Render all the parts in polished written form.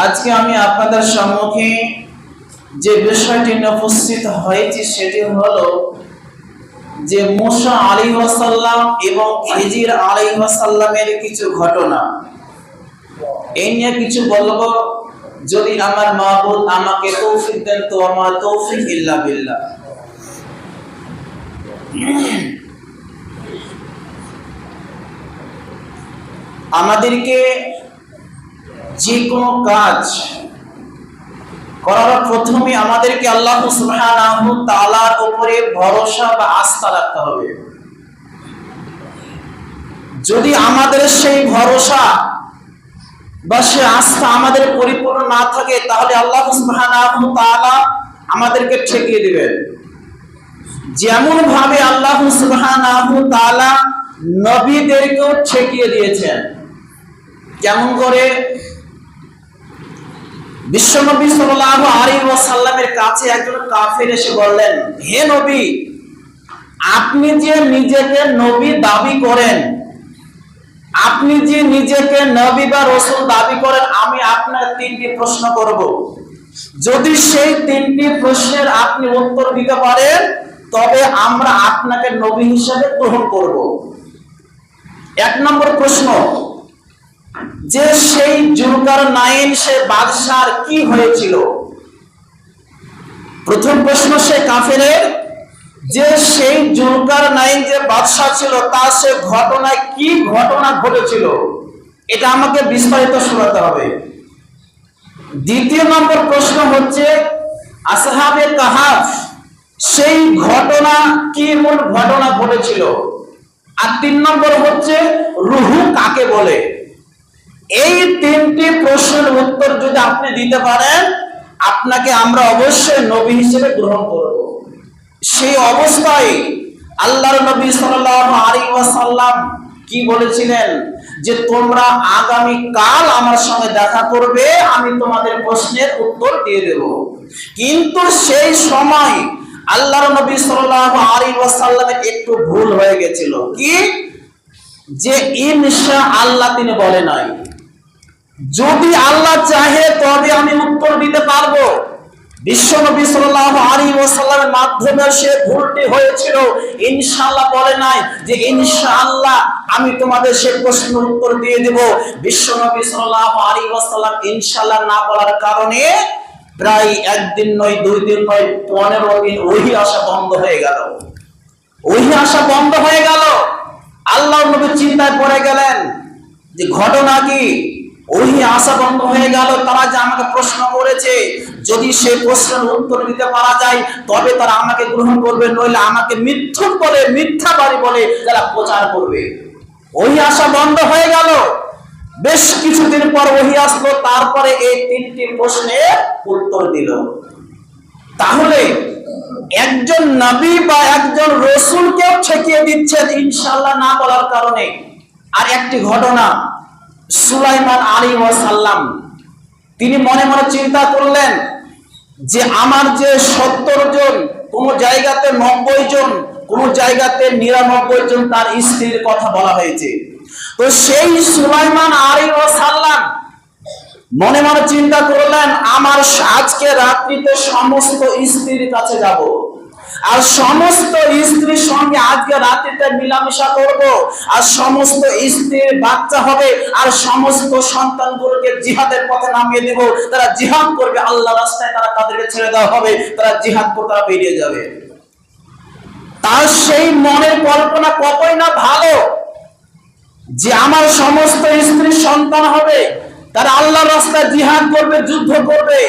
আজকে আমি আপনাদের সম্মুখে যে বিষয়টি নিয়ে উপস্থিত হয়েছি সেটি হলো যে মুসা আলাইহিস সালাম এবং খিজির আলাইহিস সালামের কিছু ঘটনা। এই নিয়ে কিছু বলবো, যদি আমার মাবুদ আমাকে তৌফিক দেন তো আমার তৌফিক ইল্লা বিল্লাহ। আমাদেরকে যে কোনো কাজ করার প্রথমে আমাদেরকে আল্লাহ সুবহানাহু তাআলার উপরে ভরসা বা আস্থা রাখতে হবে। যদি আমাদের সেই ভরসা বা সেই আস্থা আমাদের পরিপূর্ণ না থাকে, তাহলে আল্লাহ সুবহানাহু তাআলা আমাদেরকে ঠেকিয়ে দিবেন। যেমন ভাবে আল্লাহ সুবহানাহু তাআলা নবীদেরকেও ঠেকিয়ে দিয়েছেন। কেমন করে? বিশ্বনবী সাল্লাল্লাহু আলাইহি ওয়াসাল্লামের কাছে একজন কাফের এসে বললেন, হে নবী, আপনি যে নিজেকে নবী দাবি করেন, আপনি যে নিজেকে নবী বা রাসূল দাবি করেন, আমি আপনার তিনটি প্রশ্ন করব। যদি সেই তিনটি প্রশ্নের আপনি উত্তর দিতে পারেন, তবে আমরা আপনাকে নবী হিসেবে গ্রহণ করব। এক নম্বর প্রশ্ন, যে সেই জুলকারনাইন সে বাদশার কি হয়েছিল? প্রথম প্রশ্ন সে কাফেরের, যে সেই জুলকারনাইন যে বাদশা ছিল তার সে ঘটনায় কি ঘটনা ঘটেছিল, এটা আমাকে বিস্তারিত শোনাতে হবে। দ্বিতীয় নম্বর প্রশ্ন হচ্ছে আসহাবে কাহাফ সেই ঘটনা কি মূল ঘটনা ঘটেছিল। আর তিন নম্বর হচ্ছে রুহু কাকে বলে। এই তিনটি প্রশ্নের উত্তর যদি আপনি দিতে পারেন, আপনাকে আমরা অবশ্যই নবী হিসেবে গ্রহণ করব। সেই অবস্থায় আল্লাহর নবী সাল্লাল্লাহু আলাইহি ওয়াসাল্লাম কি বলেছিলেন, যে তোমরা আগামী কাল আমার সঙ্গে দেখা করবে, আমি তোমাদের প্রশ্নের উত্তর দিয়ে দেব। কিন্তু সেই সময় আল্লাহর নবী সাল্লাল্লাহু আলাইহি ওয়াসাল্লামের একটু ভুল হয়ে গেছিল। কি? যে ইনশাআল্লাহ তিনি বলে নাই। যদি আল্লাহ চাহে তবে আমি উত্তর দিতে পারবো। বিশ্বনবী সাল্লাল্লাহু আলাইহি ওয়াসাল্লামের মাধ্যমে সে ভুলটি হয়েছিল, ইনশাআল্লাহ বলে নাই যে ইনশাআল্লাহ আমি তোমাদের সেই প্রশ্নের উত্তর দিয়ে দেব। বিশ্বনবী সাল্লাল্লাহু আলাইহি ওয়াসাল্লাম ইনশাআল্লাহ না বলার কারণে প্রায় একদিন নয়, দুই দিন নয়, 15 দিন ওহী আসা বন্ধ হয়ে গেল। ওহী আসা বন্ধ হয়ে গেল। আল্লাহর নবী চিন্তায় পড়ে গেলেন যে ঘটনা কি? ওহী আসা বন্ধ হয়ে গেল। তারা যে আমাকে প্রশ্ন করেছে, যদি সেই প্রশ্নের উত্তর দিতে পারা যায় তবে তারা আমাকে গ্রহণ করবে, নইলে আমাকে মিথ্যুক বলে, মিথ্যাবাদী বলে তারা প্রচার করবে। ওহী আসা বন্ধ হয়ে গেল। বেশ কিছুদিন পর ওহী আসলো, তারপরে এই তিনটি প্রশ্নের উত্তর দিল। তাহলে একজন নবী বা একজন রাসূলকেও ঠেকিয়ে দিচ্ছেন ইনশাআল্লাহ না বলার কারণে। আর একটি ঘটনা, সুলাইমান আলাইহিস সালাম তিনি মনে মনে চিন্তা করলেন যে আমার যে 70 জন, কোন জায়গাতে 90 জন, কোন জায়গাতে 99 জন তার স্ত্রীর কথা বলা হয়েছে। তো সেই সুলাইমান আলাইহিস সালাম মনে মনে চিন্তা করলেন, আমার আজকে রাত্রিতে সমস্ত স্ত্রীর কাছে যাব, আর সমস্ত স্ত্রীর সঙ্গে আজকে রাত্রিতে মিলামেশা করব, আর সমস্ত স্ত্রীর বাচ্চা হবে, আর সমস্ত সন্তানগুলোকে জিহাদের পথে নামিয়ে দেব। তারা জিহাদ করবে, আল্লাহ রাস্তায় তারা তাদেরকে ছেড়ে দেওয়া হবে, তারা জিহাদ করে তারা বেরিয়ে যাবে। তার সেই মনের কল্পনা কতই না ভালো যে আমার সমস্ত স্ত্রীর সন্তান হবে, তারা আল্লাহর রাস্তায় জিহাদ করবে, যুদ্ধ করবে।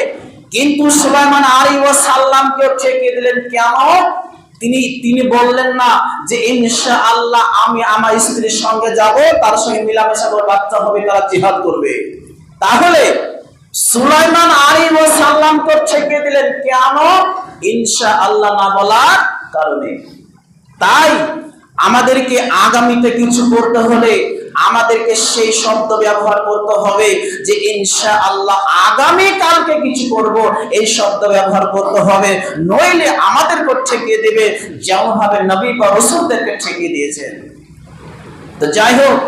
কিন্তু সুলাইমান আলাইহিস সালামকে ঠেকিয়ে দিলেন। কেন? তিনি বললেন না যে ইনশাআল্লাহ আমি আমার স্ত্রীর সঙ্গে যাব, তার সঙ্গে মিলামেশা করব, বাচ্চা হবে, তারা জিহাদ করবে। তাহলে সুলাইমান আলাইহিস সালামকে ঠেকিয়ে দিলেন কেন? ইনশাআল্লাহ না বলার কারণে। তাই আমাদেরকে আগামীতে কিছু করতে হলে আমাদেরকে সেই শব্দ ব্যবহার করতে হবে যে ইনশাআল্লাহ আগামী কালকে কিছু করব, এই শব্দ ব্যবহার করতে হবে। নইলে আমাদেরকে ঠেকিয়ে দেবে, যেমন ভাবে নবী বা রাসূলদেরকে ঠেকিয়ে দিয়েছেন। তো যাই হোক,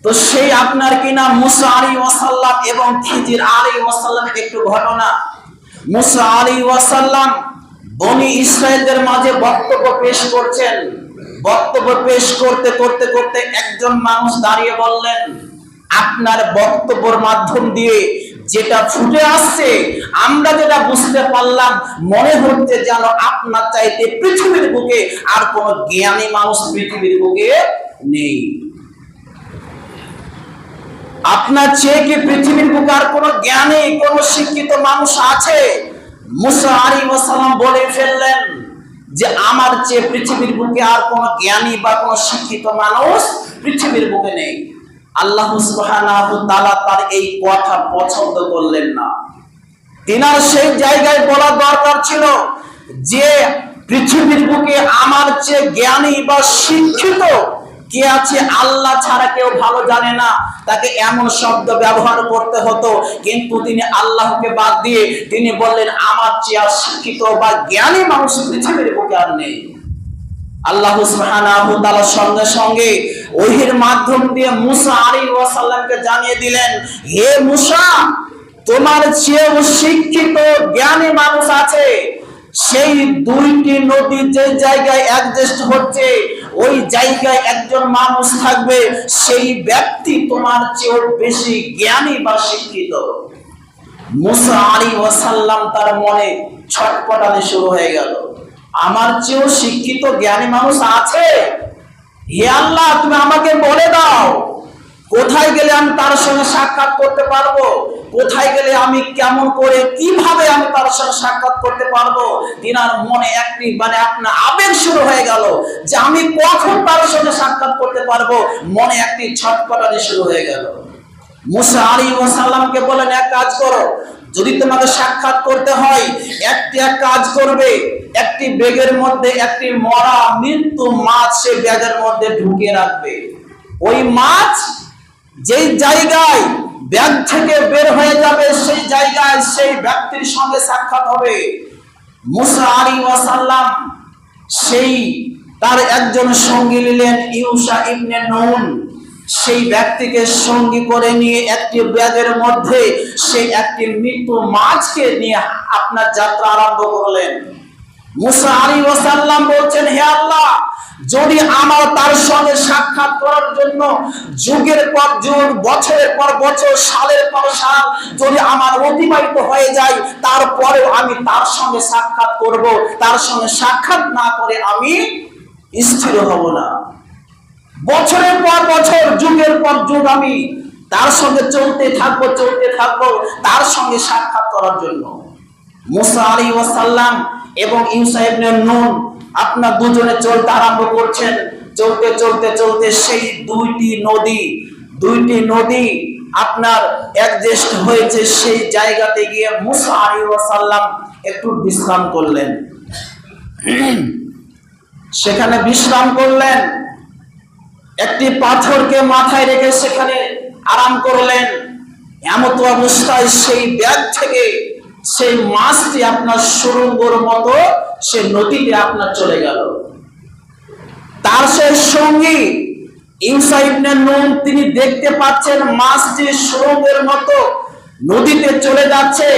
তো সেই আপনার কিনা মুসা আলাইহিস ওয়াসাল্লাম এবং খিজির আলাইহিস ওয়াসাল্লামের একটু ঘটনা। মুসা আলাইহিস ওয়াসাল্লাম বনি ইসরায়েলদের মাঝে বক্তব্য পেশ করছেন। বক্তব্য পেশ করতে করতে করতে একজন মানুষ দাঁড়িয়ে বললেন, আপনার বক্তব্যের মাধ্যম দিয়ে যেটা ফুটে আসছে, আমরা যেটা বুঝতে পারলাম, মনে হচ্ছে যেন আপনার চাইতে পৃথিবীর বুকে আর কোন জ্ঞানী মানুষ পৃথিবীর বুকে নেই। আপনার চেয়ে কি পৃথিবীর বুকে আর কোন জ্ঞানী, কোন শিক্ষিত মানুষ আছে? মুসা আলাইহিস ওয়াসাল্লাম বলে ফেললেন যে আমার চেয়ে পৃথিবীর বুকে আর কোন জ্ঞানী বা কোন শিক্ষিত মানুষ পৃথিবীর বুকে নেই। আল্লাহ সুবহানাহু ওয়া তাআলা তার এই কথা পছন্দ করলেন না। তিনার সেই জায়গায় বলা দরকার ছিল যে পৃথিবীর বুকে আমার চেয়ে জ্ঞানী বা শিক্ষিত কে আছে আল্লাহ ছাড়া কেউ ভালো জানে না, তাকে এমন শব্দ ব্যবহার করতে হতো। কিন্তু তিনি আল্লাহকে বাদ দিয়ে তিনি বললেন আমার চেয়ে আর শিক্ষিত বা জ্ঞানী মানুষ পৃথিবীর বুকে আর নেই। আল্লাহ সুবহানাহু ওয়া তাআলা সঙ্গে সঙ্গে ওহীর মাধ্যম দিয়ে মুসা আলাইহিস ওয়াসাল্লামকে জানিয়ে দিলেন, হে মুসা, তোমার চেয়ে শিক্ষিত জ্ঞানী মানুষ আছে। সেই দুইটি নদী যে জায়গায় অ্যাডজাস্ট হচ্ছে, ওই জায়গায় একজন মানুষ থাকবে, সেই ব্যক্তি তোমার চেয়ে বেশি জ্ঞানী বা শিক্ষিত। মুসা আলাইহিস ওয়াসাল্লাম তার মনে ছটফটানি শুরু হয়ে গেল, আমার চেয়েও শিক্ষিত জ্ঞানী মানুষ আছে? হে আল্লাহ, তুমি আমাকে বলে দাও কোথায় গেলে আমি তার সঙ্গে সাক্ষাৎ করতে পারবো, কোথায় গেলে আমি কেমন করে কিভাবে আমি তার সঙ্গে সাক্ষাৎ করতে পারবো। তিনার মনে একটি আপনার আবেগ শুরু হয়ে গেল যে আমি কখন তার সঙ্গে সাক্ষাৎ করতে পারবো, মনে একটি ছটফটানি শুরু হয়ে গেল। মুসা আলাইহিস ওয়াসাল্লামকে বলেন, এক কাজ করো, যদি তোমাকে সাক্ষাৎ করতে হয় এক কাজ করবে, একটি ব্যাগের মধ্যে একটি মরা মৃত্যু মাছ সে ব্যাগের মধ্যে ঢুকিয়ে রাখবে। ওই মাছ যেই জায়গায় ব্যাগ থেকে বের হয়ে যাবে সেই জায়গায় সেই ব্যক্তির সঙ্গে সাক্ষাৎ হবে। মুসা আলাইহিস ওয়াসাল্লাম সেই তার একজন সঙ্গী নিলেন, ইউশা ইবনে নুন। সেই ব্যক্তিকে সঙ্গী করে নিয়ে একটি ব্যাগের মধ্যে সেই একটি মৃত মাছকে নিয়ে আপনার যাত্রা আরম্ভ করলেন। মুসা আলাইহিস ওয়াসাল্লাম বলছেন, হে আল্লাহ, যদি আমার তার সঙ্গে সাক্ষাৎ করার জন্য যুগের পর যুগ, বছরের পর বছর, সালের পর সাল যদি আমার অতিবাহিত হয়ে যায়, তারপরেও আমি তার সঙ্গে সাক্ষাৎ করব, তার সঙ্গে সাক্ষাৎ না করে আমি স্থির হব না। বছরের পর বছর, যুগের পর যুগ আমি তার সঙ্গে চলতে থাকবো তার সঙ্গে সাক্ষাৎ করার জন্য। মুসা আলাইহিস ওয়াসাল্লাম এবং ইউশা ইবনে নুন আপনার দুজনে চলতে আরম্ভ করছেন। চলতে সেই দুইটি নদী আপনার অ্যাডজাস্ট হয়েছে। সেই জায়গাতে গিয়ে মুসা আলাইহিস ওয়াসাল্লাম একটু বিশ্রাম করলেন। সেখানে বিশ্রাম করলেন, একটি পাথরকে মাথায় রেখে সেখানে আরাম করলেন। এমত অবস্থায় সেই ব্যাগ থেকে সেই মাছটি আপনার সুড়ঙ্গের মতো সে নদীতে আপনার চলে গেল। তার সেই সঙ্গী ইউশা ইবনে নুন তিনি দেখতে পাচ্ছেন মাছটি সুড়ঙ্গের মতো নদীতে চলে যাচ্ছে,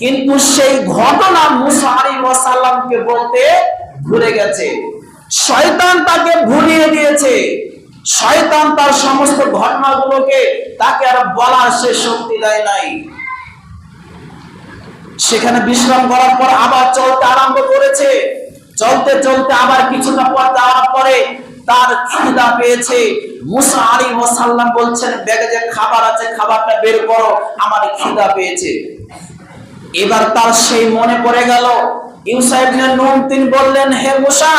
কিন্তু সেই ঘটনা মুসা আলাইহিস ওয়াসাল্লামকে বলতে ভুলে গেছে। শয়তান তাকে ভুলিয়ে দিয়েছে। শয়তান তার সমস্ত ঘটনাগুলোকে তাকে আর বলার সে শক্তি দেয় নাই। সেখানে বিশ্রাম করার পর আবার চলতে আরম্ভ করেছে। চলতে আবার কিছুটা পথ যাওয়ার পরে তার খিদা পেয়েছে। মুসা আলাইহিস ওয়াসাল্লাম বলছেন, ব্যাগে যে খাবার আছে খাবারটা বের করো, আমার খিদা পেয়েছে। এবার তার সেই মনে পড়ে গেল, ইউশা ইবনে নুন তিনি বললেন, হে মুসা,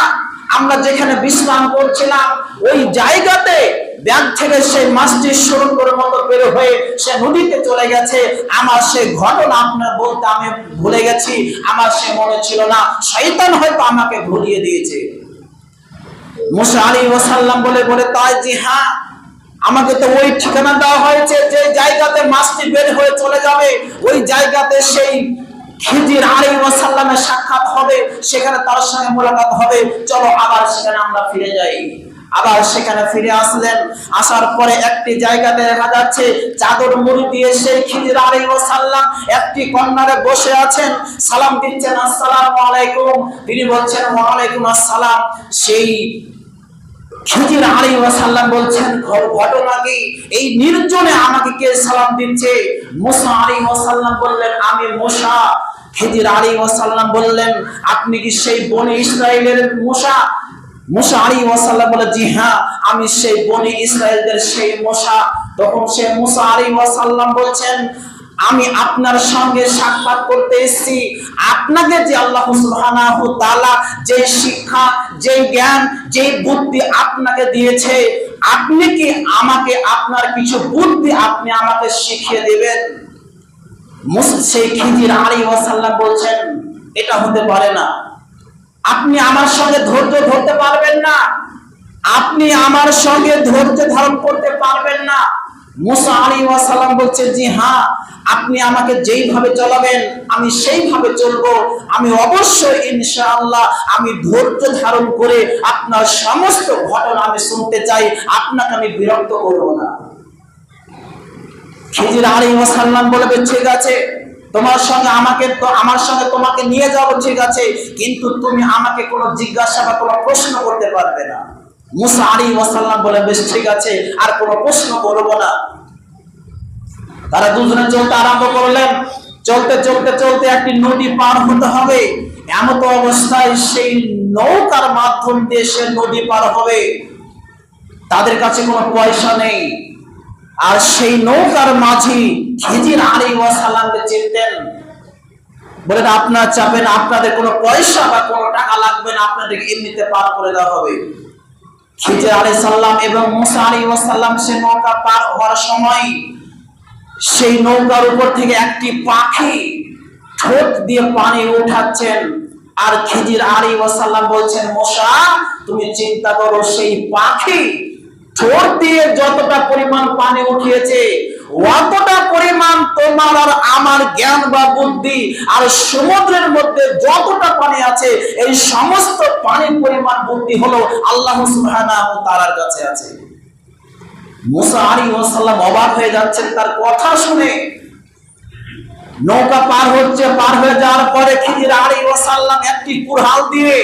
আমরা যেখানে বিশ্রাম করছিলাম ওই জায়গাতে ব্যাগ থেকে সেই মাছটি সুড়ঙ্গের মতো বের হয়ে সে নদীতে চলে গেছে। আমার সেই ঘটনা আপনার বলতে আমি ভুলে গেছি, আমার সে মনে ছিল না, শয়তান হয়তো আমাকে ভুলিয়ে দিয়েছে। মুসা আলাইহিস ওয়াসাল্লাম বলে তাই, জি হ্যাঁ, আমাকে তো ওই ঠিকানা দেওয়া হয়েছে যে জায়গাতে মাছটি বের হয়ে চলে যাবে, ওই জায়গাতে সেই খিজির আলাইহিস ওয়াসাল্লামের সাক্ষাৎ হবে, সেখানে তার সঙ্গে মোলাকাত হবে। চলো আবার সেখানে আমরা ফিরে যাই। আবার সেখানে ফিরে আসলেন। আসার পরে একটি জায়গাতে দেখা যাচ্ছে চাদর মুড়ি দিয়ে সেই খিজির আলাইহিস সালাম একটি কর্নারে বসে আছেন, সালাম দিচ্ছেন, আসসালামু আলাইকুম। তিনি বলছেন ওয়া আলাইকুম আসসালাম। সেই খিজির আলাইহিস সালাম বলছেন ঘটনা কি, এই নির্জনে আমাকে কে সালাম দিচ্ছে? মুসা আলাইহিস সালাম বললেন আমি মুসা। খিজির আলাইহিস সালাম বললেন আপনি কি সেই বনি ইসরাইলের মুসা? মুসা আলাইহিস সালাম বলে জি হ্যাঁ, আমি সেই বনি ইসরাইলদের সেই মুসা। তখন সেই মুসা আলাইহিস সালাম বলছেন আমি আপনার সঙ্গে সাক্ষাৎ করতে এসেছি। আপনাকে যে আল্লাহ সুবহানাহু ওয়া তাআলা যে শিক্ষা, যে জ্ঞান, যে বুদ্ধি আপনাকে দিয়েছে, আপনি কি আমাকে আপনার কিছু বুদ্ধি আপনি আমাকে শিখিয়ে দিবেন? সেই খিজির আলাইহিস সালাম বলছেন এটা হতে পারে না, আপনি আমার সঙ্গে ধৈর্য ধরতে পারবেন না, আপনি আমার সঙ্গে ধৈর্য ধারণ করতে পারবেন না। মুসা আলাইহিস সালাম বলছেন জি হ্যাঁ, আপনি আমাকে যেইভাবে চলাবেন আমি সেইভাবে চলবো। আমি অবশ্যই ইনশাআল্লাহ আমি ধৈর্য ধারণ করে আপনার সমস্ত ঘটনা আমি শুনতে চাই, আপনাকে আমি বিরক্ত করব না। খিজির আলাইহিস সালাম বলবে ঠিক আছে, তোমার সঙ্গে আমার সঙ্গে তোমাকে নিয়ে যাব, ঠিক আছে, কিন্তু তুমি আমাকে কোনো জিজ্ঞাসা বা কোনো প্রশ্ন করতে পারবে না। মুসা আলাইহিস সালাম বলে বেশ ঠিক আছে, আর কোনো প্রশ্ন করব না। তারা দুজনে চলতে আরম্ভ করলেন। চলতে চলতে চলতে একটি নদী পার হতে হবে। এমত অবস্থায় সেই নৌকার মাধ্যম দিয়ে সে নদী পার হবে। তাদের কাছে কোনো পয়সা নেই, আর সেই নৌকার মাঝি খিজির আলাইহিস সালামকে চিনতেন। বলেন আপনার চাপেন, আপনাদের কোনো পয়সা বা কোনো টাকা লাগবে না, আপনাদেরকে এমনিতে পার করে দেওয়া হবে। খিজির আলাইহিস সালাম এবং মুসা আলাইহিস সালাম সে নৌকা পার হওয়ার সময় সেই নৌকার উপর থেকে একটি পাখি ঠোঁট দিয়ে পানি উঠাচ্ছেন, আর খিজির আলাইহিস সালাম বলছেন মুসা তুমি চিন্তা করো, সেই পাখি ঠোঁট দিয়ে যতটা পরিমাণ পানি উঠিয়েছে অতটা পরিমাণ তোমার আর আমার জ্ঞান বা বুদ্ধি আর সমুদ্রের মধ্যে যতটা পানি আছে এই সমস্ত পানির পরিমাণ বুদ্ধি হলো আল্লাহ সুবহানাহু ওয়া তাআলার কাছে আছে। মুসা আলাইহিস সালাম অবাক হয়ে যাচ্ছেন তার কথা শুনে। নৌকা পার হচ্ছে, পার হয়ে যাওয়ার পরে খিজির আলাইহিস সালাম একটি কুড়াল দিয়ে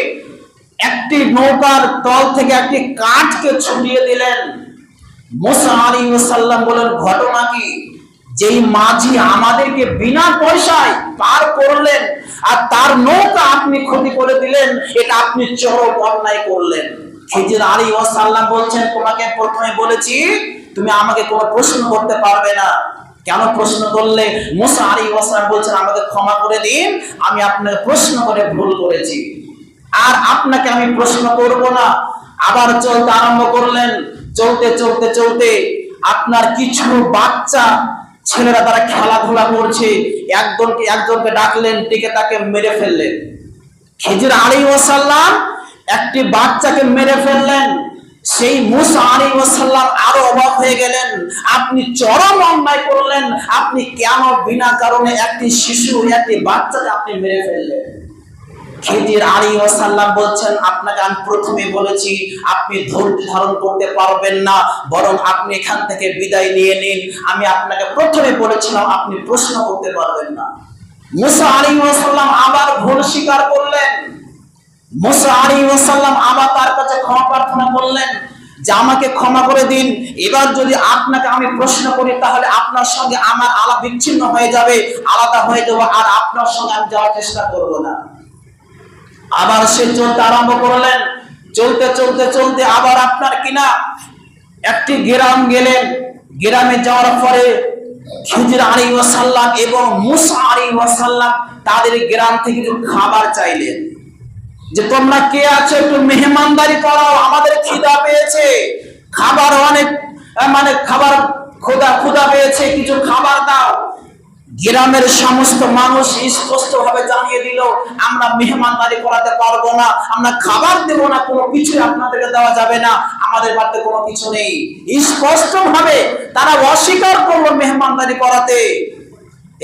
একটি নৌকার তল থেকে একটি কাঠকে ছুটিয়ে দিলেন। মুসা আলাইহিস সালাম বলেন ঘটনা কি, যেই মাঝি আমাদেরকে বিনা পয়সায় পার করলেন আর তার নৌকা আপনি ক্ষতি করে দিলেন, এটা আপনি চরম অন্যায় করলেন। খিজির আলাইহিস সালাম বলছেন তোমাকে প্রথমে বলেছি তুমি আমাকে কোনো প্রশ্ন করতে পারবে না, কেন প্রশ্ন করলে? মুসা আলাইহিস সালাম বলছেন আমাকে ক্ষমা করে দিন, আমি আপনাকে প্রশ্ন করে ভুল করেছি, আর আপনাকে আমি প্রশ্ন করব না। আবার চলতে আরম্ভ করলেন। চলতে চলতে চলতে আপনার কিছু বাচ্চা ছেলেরা তারা খেলাধুলা করছে, একজনকে ডাকলেন, ডেকে তাকে মেরে ফেললেন। খিজির আলাইহিস সালাম একটি বাচ্চাকে মেরে ফেললেন। সেই মুসা আলাইহিস সালাম আরো অবাক হয়ে গেলেন, আপনি চরম অন্যায় করলেন, আপনি কেন বিনা কারণে একটি শিশু, একটি বাচ্চাকে আপনি মেরে ফেললেন? খিজির আলাইহিস সালাম বলছেন আপনাকে আমি প্রথমে বলেছি আপনি ধৈর্য ধারণ করতে পারবেন না, বরং আপনি এখান থেকে বিদায় নিয়ে নিন। আমি আপনাকে প্রথমে বলেছিলাম আপনি প্রশ্ন করতে পারবেন না। মুসা আলাইহিস সালাম আবার ভুল স্বীকার করলেন। মুসা আলাইহিস সালাম আবার তার কাছে ক্ষমা প্রার্থনা করলেন যে আমাকে ক্ষমা করে দিন, এবার যদি আপনাকে আমি প্রশ্ন করি তাহলে আপনার সঙ্গে আমার আলাপ বিচ্ছিন্ন হয়ে যাবে, আলাদা হয়ে যাবো, আর আপনার সঙ্গে আমি যাওয়ার চেষ্টা করব না। আবার সে চলতে আরম্ভ করলেন। চলতে চলতে চলতে আবার আপনার কিনা একটি গ্রাম গেলেন। গ্রামে যাওয়ার পরে খিজির আলাইহিস সালাম এবং মুসা আলাইহিস সালাম তাদের গ্রাম থেকে কিছু খাবার চাইলেন, যে তোমরা কে আছো একটু মেহমানদারি করাও, আমাদের খিদা পেয়েছে, খাবার অনেক খাবার ক্ষুধা পেয়েছে, কিছু খাবার দাও। গ্রামের সমস্ত মানুষ স্পষ্ট ভাবে জানিয়ে দিল আমরা মেহমানদারি করাতে পারবো না, আমরা খাবার দেব না, কোনো কিছু আপনাদেরকে দেওয়া যাবে না, আমাদের বাড়িতে কোনো কিছু নেই। স্পষ্ট ভাবে তারা অস্বীকার করলো মেহমানদারি করাতে।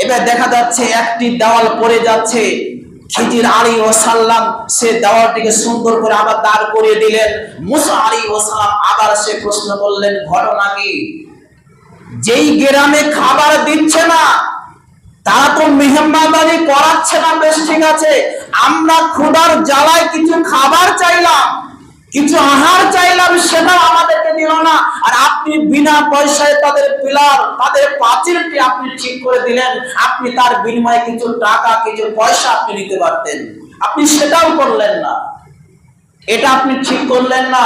এবার দেখা যাচ্ছে একটি দেওয়াল পড়ে যাচ্ছে, খিজির আলাইহিস সালাম সে দেওয়ালটিকে সুন্দর করে আবার দাঁড় করিয়ে দিলেন। মুসা আলাইহিস সালাম আবার সে প্রশ্ন করলেন, ঘটনা কি? যেই গ্রামে খাবার দিচ্ছে না, তারা তো মেহমানদারি করাচ্ছে না, বেশ ঠিক আছে, আমরা ক্ষুধার জ্বালায় কিছু খাবার চাইলাম, কিছু আহার চাইলাম, সেটাও আমাদেরকে দিল না, আর আপনি বিনা পয়সায় তাদের পিলার, তাদের পাঁচিলটি আপনি ঠিক করে দিলেন, আপনি তার বিনিময়ে কিছু টাকা, কিছু পয়সা আপনি নিতে পারতেন, আপনি সেটাও করলেন না, এটা আপনি ঠিক করলেন না।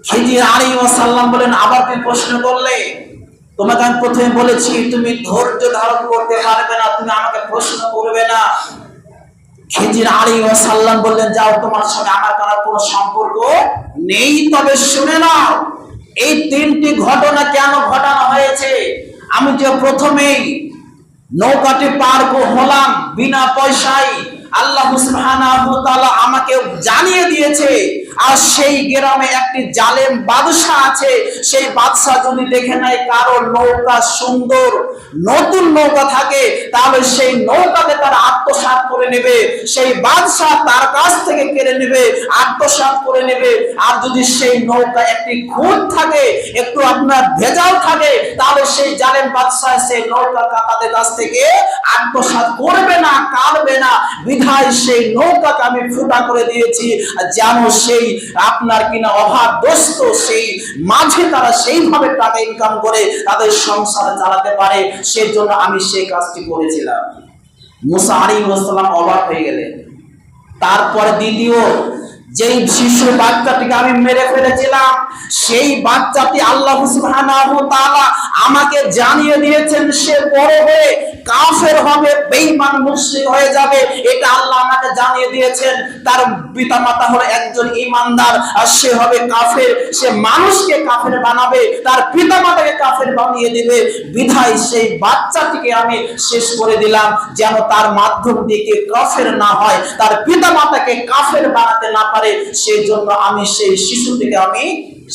খিজির আলাইহিস সালাম বলেন, আবার তুমি প্রশ্ন করলে, তোমাকে আমি প্রথমে বলেছি তুমি ধৈর্য ধারণ করতে পারবে না, তুমি আমাকে প্রশ্ন করবে না। খিজির আলাইহিস সালাম বললেন, যাও, তোমার সঙ্গে আমার কোনো সম্পর্ক নেই, তবে শুনে নাও এই তিনটি ঘটনা কেন ঘটানো হয়েছে। আমি যে প্রথমেই নৌকাটি পার হলাম বিনা পয়সায়, আল্লাহ সুবহানাহু ওয়া তাআলা আমাকে জানিয়ে দিয়েছে, আর সেই গ্রামে একটি জালেম বাদশা আছে, সেই বাদশা যদি দেখে নেয় কারো নৌকা সুন্দর নতুন নৌকা থাকে, তাহলে সেই নৌকাকে তারা আত্মসাৎ করে নেবে, সেই বাদশা তার কাছ থেকে কেড়ে নেবে, আত্মসাৎ করে নেবে। আর যদি সেই নৌকা একটি খুঁত থাকে, একটু আপনার ভেজাল থাকে, তাহলে সেই জালেম বাদশা সেই নৌকা তাদের কাছ থেকে আত্মসাৎ করবে না, কাড়বে না। বিধায় সেই নৌকাকে আমি ফুটা করে দিয়েছি, যেন সেই আপনার কিনা অভাবগ্রস্ত সেই মাঝে তারা সেইভাবে টাকা ইনকাম করে তাদের সংসার চালাতে পারে, সেজন্য আমি সেই কাজটি করেছিলাম। মুসা আলাইহিস সালাম অবাক হয়ে গেলেন। তারপরে দ্বিতীয় যেই শিশু বাচ্চাটিকে আমি মেরে ফেলেছিলাম, সেই বাচ্চাটি আল্লাহ সুবহানাহু ওয়া তাআলা আমাকে জানিয়ে দিয়েছেন সে বড় হয়ে কাফের হবে, বেঈমান মুশরিক হয়ে যাবে, এটা আল্লাহ আমাকে জানিয়ে দিয়েছেন। তার পিতামাতা হলো একজন ঈমানদার, আর সে হবে কাফের, সে মানুষকে কাফের বানাবে, তার পিতামাতাকে কাফের বানিয়ে দিবে। বিধায় সেই বাচ্চাটিকে আমি শেষ করে দিলাম, যেন তার মাধ্যম দিয়ে কাফের না হয়, তার পিতামাতাকে কাফের বানাতে না পারে, সেই জন্য আমি সেই শিশুটিকে আমি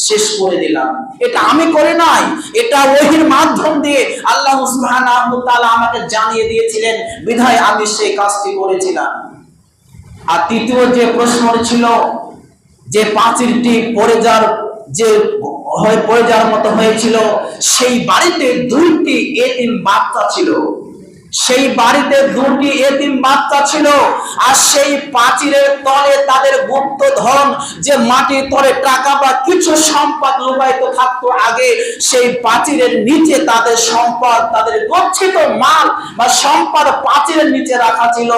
শেষ করে দিলাম। এটা আমি করে নাই, এটা ওহীর মাধ্যম দিয়ে আল্লাহ সুবহানাহু ওয়া তাআলা আমাকে জানিয়ে দিয়েছিলেন, বিধায় আমি সেই কাজটি করেছিলাম। আর তৃতীয় যে প্রশ্ন ছিল, যে পাঁচিলটি পড়ে যাওয়ার মতো হয়েছিল, সেই বাড়িতে দুইটি এতিম বাচ্চা ছিল, সেই বাড়িতে দুটি এতিম বাচ্চা ছিল, আর সেই পাঁচিলের তলে তাদের গুপ্ত ধন, যে মাটির তলে টাকা বা কিছু সম্পদ লুকায়িত থাকতো আগে, সেই পাঁচিলের নিচে তাদের সম্পদ, তাদের গচ্ছিত মাল বা সম্পদ পাঁচিলের নিচে রাখা ছিল।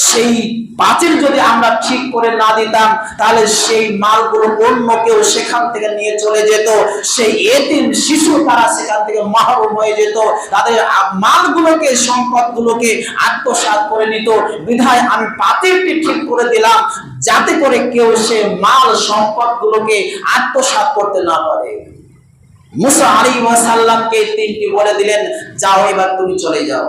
সেই পাঁচিল যদি আমরা ঠিক করে না দিতাম, তাহলে সেই মালগুলো অন্য কেউ সেখান থেকে নিয়ে চলে যেত, সেই এতিম শিশু তারা সেখান থেকে মাহরুম হয়ে যেত, তাদের মালগুলোকে, সম্পদগুলোকে আত্মসাৎ করে নিত। বিধায় আমি পাঁচিলটি ঠিক করে দিলাম, যাতে করে কেউ সে মাল সম্পদগুলোকে আত্মসাৎ করতে না পারে। মুসা আলাইহিস সালামকে তিনটি বলে দিলেন, যাও, এবার তুমি চলে যাও।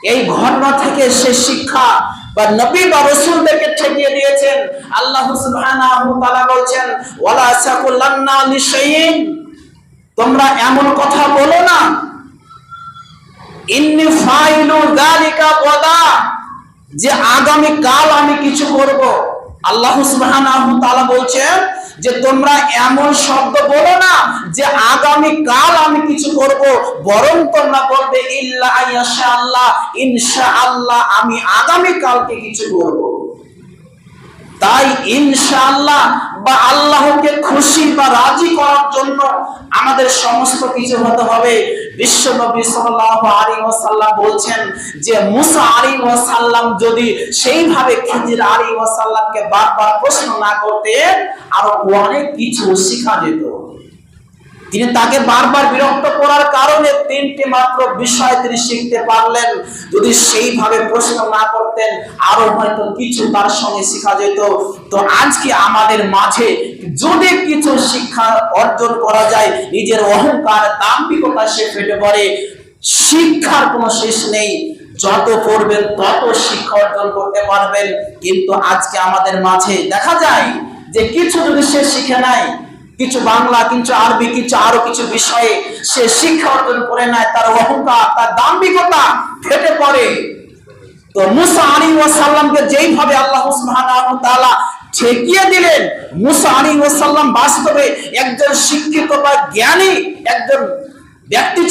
এই ঘটনা থেকে সে শিক্ষা বা নবী বা রাসূলদেরকে ঠেকিয়ে দিয়েছেন। আল্লাহ সুবহানাহু ওয়া তাআলা বলেন, ওয়ালা সাকুল্লান্না লিশাইইন, তোমরা এমন কথা বলো না, ইন্নী ফাইলু যালিকা গাদা, যে আগামী কাল আমি কিছু করব। আল্লাহ সুবহানাহু ওয়া তাআলা বলছেন যে তোমরা এমন শব্দ বলো না যে আগামী কাল আমি কিছু করব, বরং তোমরা বলবে ইল্লা আইয়াশাআল্লাহ, ইনশাআল্লাহ আমি আগামী কালকে কিছু করব। তাই ইনশাআল্লাহ বা আল্লাহকে খুশি বা রাজি করার জন্য আমাদের সমস্ত কিছু হতে হবে। বিশ্ব নবী সাল্লাল্লাহু আলাইহি ওয়াসাল্লাম বলছেন যে মুসা আলাইহিস সালাম যদি সেইভাবে খিজির আলাইহিস সালামকে বারবার প্রশ্ন না করতেন, আরো অনেক কিছু শেখা যেত। তিনি তাকে বারবার বিরক্ত করার কারণে তিনটি মাত্র বিষয় তিনি শিখতে পারলেন। যদি সেইভাবে প্রশ্ন না করতেন, আরো হয়তো কিছু তার সঙ্গে শেখা যেত। তো আজকে আমাদের মাঝে যদি কিছু শিক্ষা অর্জন করা যায়, নিজের অহংকার, দাম্ভিকতা সে ফেটে পড়ে। শিক্ষার কোনো শেষ নেই, যত পড়বেন তত শিক্ষা অর্জন করতে পারবেন। কিন্তু আজকে আমাদের মাঝে দেখা যায় যে কিছু যদি সে শিখে নাই, কিছু বাংলা, কিছু আরবি, কিছু আরো কিছু বিষয়ে সে শিক্ষা অর্জন করে নেয়, তার অহংকার, তার দাম্ভিকতা ফেটে পড়ে। তো মুসা আলাইহিস সালামকে যেইভাবে আল্লাহ সুবহানাহু ওয়া তাআলা ঠেকিয়ে দিলেন, মুসা আলাইহিস সালাম বাস্তবে একজন শিক্ষিত বা জ্ঞানী একজন ব্যক্তি